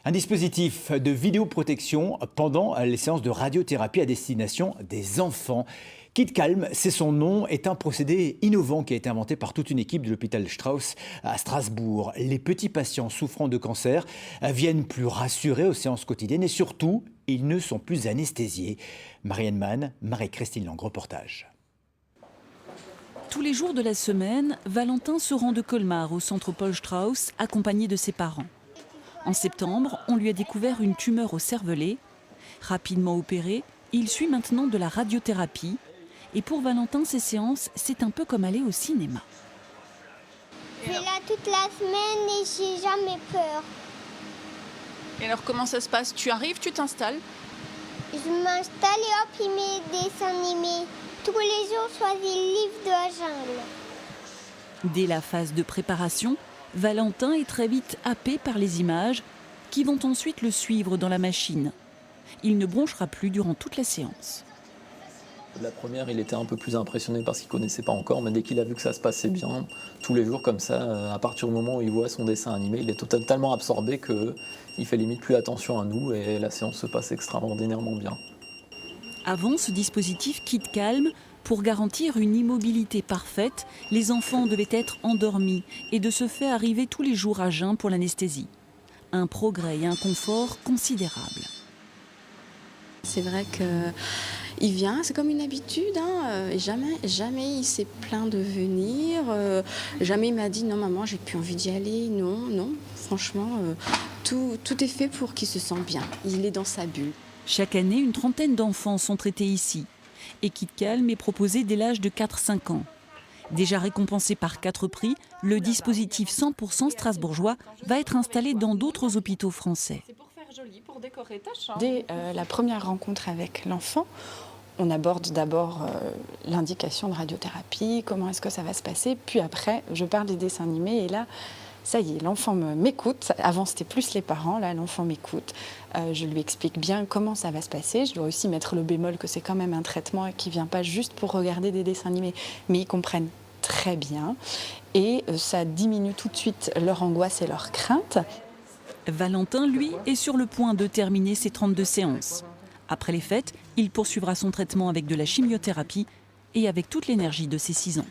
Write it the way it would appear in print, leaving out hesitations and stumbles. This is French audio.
Un dispositif de vidéoprotection pendant les séances de radiothérapie à destination des enfants. KidCalm, c'est son nom, est un procédé innovant qui a été inventé par toute une équipe de l'hôpital Strauss à Strasbourg. Les petits patients souffrant de cancer viennent plus rassurés aux séances quotidiennes et surtout, ils ne sont plus anesthésiés. Marianne Mann, Marie-Christine Lang, reportage. Tous les jours de la semaine, Valentin se rend de Colmar au centre Paul Strauss, accompagné de ses parents. En septembre, on lui a découvert une tumeur au cervelet. Rapidement opéré, il suit maintenant de la radiothérapie. Et pour Valentin, ces séances, c'est un peu comme aller au cinéma. Je vais là toute la semaine et j'ai jamais peur. Et alors comment ça se passe? Tu arrives, tu t'installes? Je m'installe et hop, il met des dessins animés. Tous les jours, je choisis le livre de la jungle. Dès la phase de préparation, Valentin est très vite happé par les images qui vont ensuite le suivre dans la machine. Il ne bronchera plus durant toute la séance. La première, il était un peu plus impressionné parce qu'il ne connaissait pas encore, mais dès qu'il a vu que ça se passait bien, tous les jours comme ça, à partir du moment où il voit son dessin animé, il est totalement absorbé qu'il fait limite plus attention à nous et la séance se passe extraordinairement bien. Avant ce dispositif KidCalm, pour garantir une immobilité parfaite, les enfants devaient être endormis et de ce fait arriver tous les jours à jeun pour l'anesthésie. Un progrès et un confort considérables. C'est vrai qu'il vient, c'est comme une habitude. Jamais il s'est plaint de venir. Jamais il m'a dit non maman, j'ai plus envie d'y aller. Non. Franchement, tout est fait pour qu'il se sente bien. Il est dans sa bulle. Chaque année, une trentaine d'enfants sont traités ici. Et KidCalm est proposé dès l'âge de 4-5 ans. Déjà récompensé par 4 prix, le dispositif 100% strasbourgeois va être installé dans d'autres hôpitaux français. Dès la première rencontre avec l'enfant, on aborde d'abord l'indication de radiothérapie, comment est-ce que ça va se passer, puis après je parle des dessins animés et là, ça y est, l'enfant m'écoute. Avant, c'était plus les parents. Là, l'enfant m'écoute. Je lui explique bien comment ça va se passer. Je dois aussi mettre le bémol que c'est quand même un traitement qui ne vient pas juste pour regarder des dessins animés. Mais ils comprennent très bien. Et ça diminue tout de suite leur angoisse et leur crainte. Valentin, lui, est sur le point de terminer ses 32 séances. Après les fêtes, il poursuivra son traitement avec de la chimiothérapie et avec toute l'énergie de ses 6 ans.